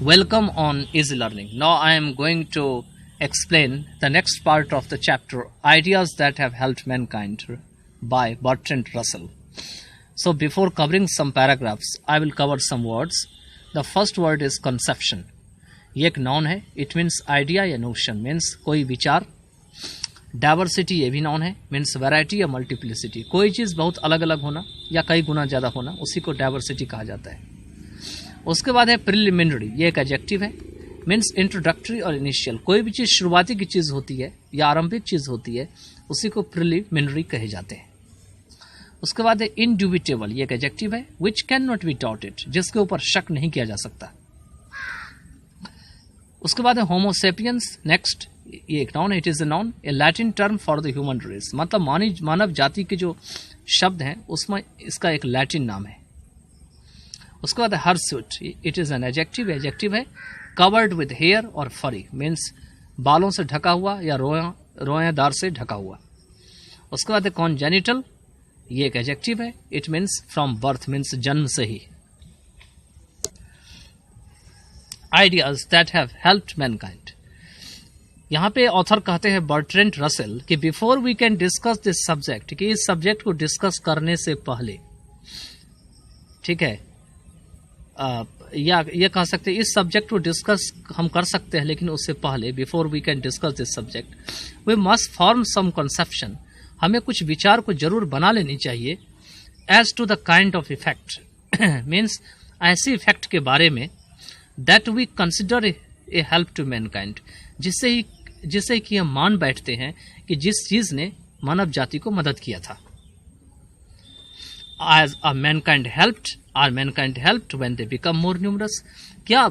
Welcome on Easy Learning. Now I am going to explain the next part of the chapter, Ideas That Have Helped Mankind by Bertrand Russell. So before covering some paragraphs, I will cover some words. The first word is conception. ये एक noun है. It means idea या notion, means कोई विचार. Diversity ये भी noun है, means variety या मल्टीप्लिसिटी. कोई चीज़ बहुत अलग अलग होना या कई गुना ज़्यादा होना, उसी को डाइवर्सिटी कहा जाता है. उसके बाद है प्रिलिमिनरी. ये एक एडजेक्टिव है, मीन्स इंट्रोडक्टरी और इनिशियल. कोई भी चीज़ शुरुआती की चीज़ होती है या आरंभिक चीज़ होती है, उसी को प्रिलिमिनरी कहे जाते हैं. उसके बाद है इंड्यूबिटेबल. ये एक एडजेक्टिव है, which can not be doubted, जिसके ऊपर शक नहीं किया जा सकता. उसके बाद है होमोसेपियंस. नेक्स्ट, ये एक नाउन है. It is a noun, a Latin term for the human race. मतलब मानव जाति के जो शब्द हैं उसमें इसका एक लैटिन नाम है. उसके बाद है hirsute. It is an adjective. Adjective है, कवर्ड विद हेयर और फरी, मीन्स बालों से ढका हुआ या रोएदार से ढका हुआ. उसके बाद है कॉन्जेनिटल. ये एक एडजेक्टिव है. It means from birth, means जन्म से ही. Ideas that have helped mankind. यहाँ पे ऑथर कहते हैं बर्ट्रेंड रसेल कि before we can discuss this subject, कि इस सब्जेक्ट को डिस्कस करने से पहले, ठीक है, या ये कह सकते हैं इस सब्जेक्ट को डिस्कस हम कर सकते हैं, लेकिन उससे पहले, before we can discuss this subject, we must form some conception. हमें कुछ विचार को जरूर बना लेनी चाहिए. As to the kind of effect, means ऐसे इफेक्ट के बारे में, that we consider a help to mankind, जिससे कि हम मान बैठते हैं कि जिस चीज ने मानव जाति को मदद किया था. As a mankind helped, are mankind helped when they become more numerous? क्या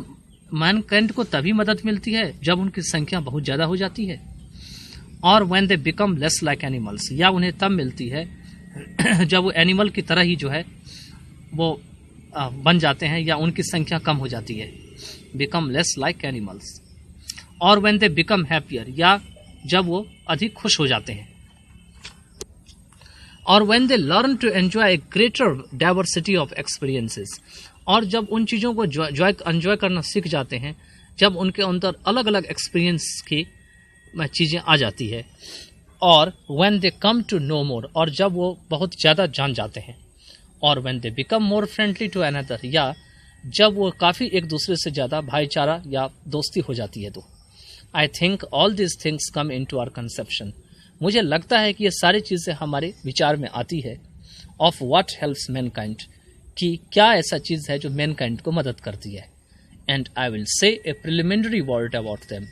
mankind को तभी मदद मिलती है जब उनकी संख्या बहुत ज्यादा हो जाती है? और when they become less like animals, या उन्हें तब मिलती है जब वो एनिमल की तरह ही जो है वो बन जाते हैं या उनकी संख्या कम हो जाती है. become less like animals. और when they become happier, या जब वो अधिक खुश हो जाते हैं. और when they learn to enjoy a greater diversity of experiences, और जब उन चीज़ों को एंजॉय करना सीख जाते हैं, जब उनके अंदर अलग अलग एक्सपीरियंस की चीज़ें आ जाती है. और when they come to know more, और जब वो बहुत ज़्यादा जान जाते हैं. और when they become more friendly to another, या जब वो काफ़ी एक दूसरे से ज़्यादा भाईचारा या दोस्ती हो जाती है. तो I think all this things come into our conception. मुझे लगता है कि ये सारी चीज़ें हमारे विचार में आती है. ऑफ व्हाट हेल्प्स मैनकाइंड, कि क्या ऐसा चीज़ है जो मैनकाइंड को मदद करती है. And I will say A preliminary word about them,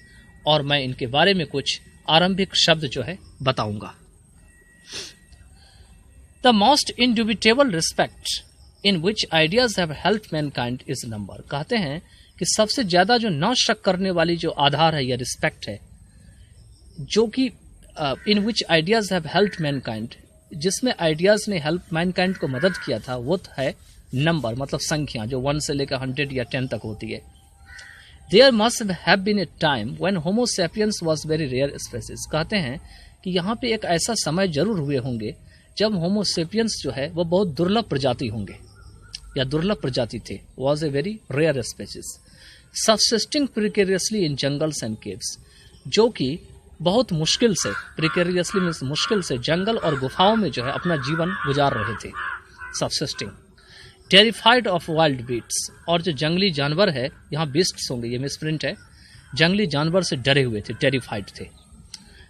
और मैं इनके बारे में कुछ आरंभिक शब्द जो है बताऊंगा. The most indubitable respect in which ideas have helped mankind is number. कहते हैं कि सबसे ज्यादा जो न शक करने वाली जो आधार है या रिस्पेक्ट है, जो कि इन which ideas have helped Mankind, जिसमें आइडियाज ने हेल्प मैनकाइंड को मदद किया था, वो है नंबर, मतलब संख्या, जो 1 से लेकर 100 या 10 तक होती है. There must have been a time when Homo sapiens was very rare species. कहते हैं कि यहाँ पे एक ऐसा समय जरूर हुए होंगे जब होमो सैपियंस जो है वो बहुत दुर्लभ प्रजाति होंगे या दुर्लभ प्रजाति थे. Was a very rare species subsisting precariously in jungles and caves, जो कि बहुत मुश्किल से, प्रिकेरियसली मीन्स मुश्किल से, जंगल और गुफाओं में जो है अपना जीवन गुजार रहे थे. Subsisting. Terrified of wild beasts, और जो जंगली जानवर है, यहाँ बीस्ट्स होंगे, ये मिसप्रिंट है, जंगली जानवर से डरे हुए थे, टेरिफाइड थे.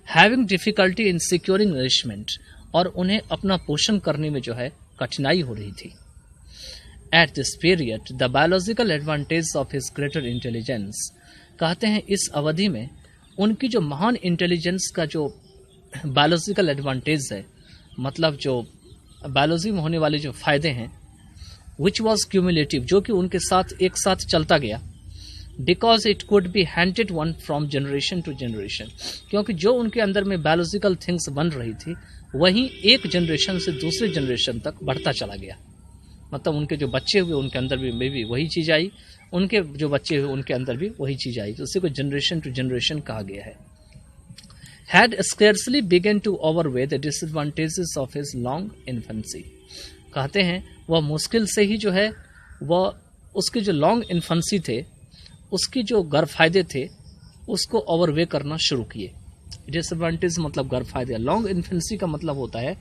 Having difficulty in securing nourishment, और उन्हें अपना पोषण करने में जो है कठिनाई हो रही थी. At this period, the biological advantage of his greater intelligence, कहते हैं इस अवधि में उनकी जो महान इंटेलिजेंस का जो बायोलॉजिकल एडवांटेज है, मतलब जो बायोलॉजी में होने वाले जो फायदे हैं, which was cumulative, जो कि उनके साथ एक साथ चलता गया. Because it could be handed one from generation to generation, क्योंकि जो उनके अंदर में बायोलॉजिकल थिंग्स बन रही थी, वही एक जनरेशन से दूसरे जनरेशन तक बढ़ता चला गया. मतलब उनके जो बच्चे हुए उनके अंदर भी वही चीज़ आई, उनके जो बच्चे हुए उनके अंदर भी वही चीज़ आई. तो उसी को जनरेशन टू जनरेशन कहा गया है. Had scarcely began to overweigh the disadvantages of his long infancy. कहते हैं वह मुश्किल से ही जो है वह उसके जो लॉन्ग इन्फेंसी थे उसकी जो गैरफायदे थे उसको ओवरवे करना शुरू किए। डिसएडवांटेज मतलब गैरफायदे। लॉन्ग इन्फेंसी का मतलब होता है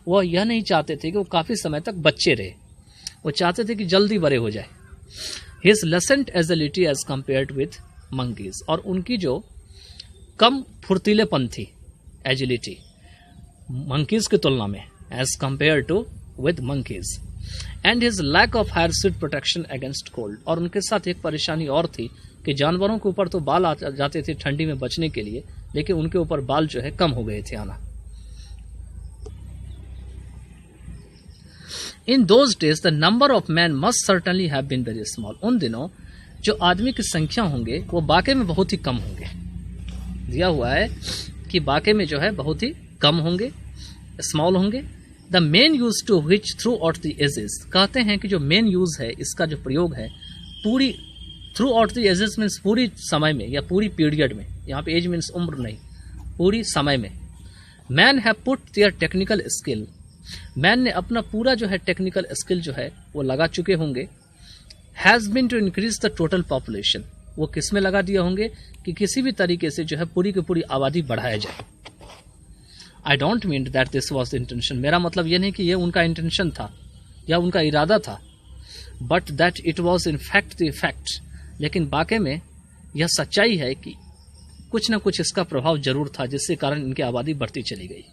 वह यह नहीं चाहते थे कि वो काफ़ी समय तक बच्चे रहे, वो चाहते थे कि जल्दी बड़े हो जाए। His lesser agility as compared with monkeys, और उनकी जो कम फुर्तीलेपन थी, एजिलिटी, मंकीज की तुलना में, as compare to with monkeys. And his lack of hairy suit protection against cold, और उनके साथ एक परेशानी और थी कि जानवरों के ऊपर तो बाल आ जाते थे ठंडी में बचने के लिए, लेकिन उनके ऊपर बाल जो है कम हो गए थे आना। In those days the number of man must certainly have been very small. उन दिनों जो आदमी की संख्या होंगे वो वाकई में बहुत ही कम होंगे। दिया हुआ है कि वाकई में जो है बहुत ही कम होंगे, स्मॉल होंगे। The main use to which throughout the ages, कहते हैं कि जो मेन यूज है, इसका जो प्रयोग है पूरी throughout the ages means पूरी समय में या पूरी पीरियड में, यहाँ पे एज मीन्स उम्र नहीं, पूरी समय में। Man have put their technical skill, man ने अपना पूरा जो है टेक्निकल स्किल जो है वो लगा चुके होंगे। Has been to increase the total population, वो किस में लगा दिए होंगे कि किसी भी तरीके से जो है पूरी की पूरी आबादी बढ़ाया जाए। I don't mean that this was the intention, मेरा मतलब ये नहीं कि ये उनका इंटेंशन था या उनका इरादा था, but that it was in fact the effect, लेकिन वाकई में यह सच्चाई है कि कुछ ना कुछ इसका प्रभाव जरूर था जिसके कारण इनकी आबादी बढ़ती चली गई।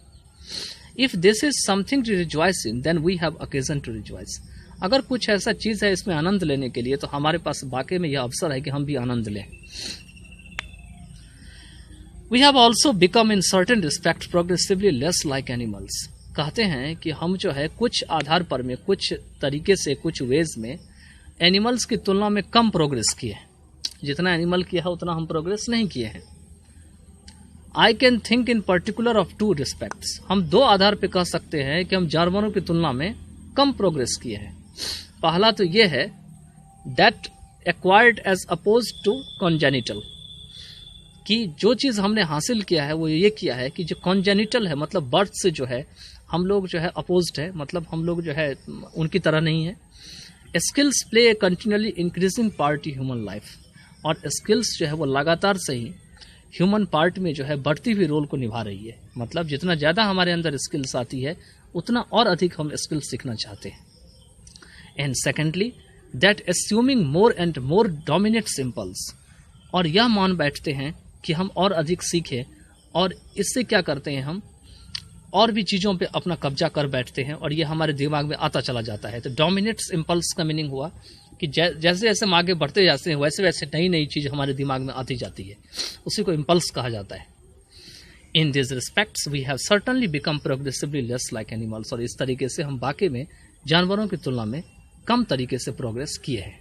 If this is something to rejoice in then we have occasion to rejoice, अगर कुछ ऐसा चीज है इसमें आनंद लेने के लिए तो हमारे पास वाकई में यह अवसर है कि हम भी आनंद लें। We have also become in certain respect progressively less like animals, कहते हैं कि हम जो है कुछ आधार पर में, कुछ तरीके से, कुछ वेज में एनिमल्स की तुलना में कम प्रोग्रेस किए हैं। जितना एनिमल किया है उतना हम प्रोग्रेस नहीं किए हैं। I can think in particular of two respects, हम दो आधार पे कह सकते हैं कि हम जानवरों की तुलना में कम प्रोग्रेस किए हैं। पहला तो यह है that acquired as oppose to congenital, कि जो चीज़ हमने हासिल किया है वो ये किया है कि जो कॉन्जेनिटल है मतलब बर्थ से जो है हम लोग जो है अपोज्ड है, मतलब हम लोग जो है उनकी तरह नहीं है। Skills play A continually increasing part in human life, और स्किल्स जो है वो लगातार से ही ह्यूमन पार्ट में जो है बढ़ती हुई रोल को निभा रही है। मतलब जितना ज़्यादा हमारे अंदर स्किल्स आती है उतना और अधिक हम स्किल्स सीखना चाहते हैं। And secondly that एस्यूमिंग more and more dominates impulse, और यह मान बैठते हैं कि हम और अधिक सीखें, और इससे क्या करते हैं हम और भी चीज़ों पे अपना कब्जा कर बैठते हैं और ये हमारे दिमाग में आता चला जाता है। तो डोमिनेट्स इम्पल्स का मीनिंग हुआ कि जैसे जैसे हम आगे बढ़ते जाते हैं वैसे वैसे नई नई चीज़ हमारे दिमाग में आती जाती है, उसी को इम्पल्स कहा जाता है। In this respects we have certainly become progressively less like animals, और इस तरीके से हम वाकई में जानवरों की तुलना में कम तरीके से प्रोग्रेस किए हैं।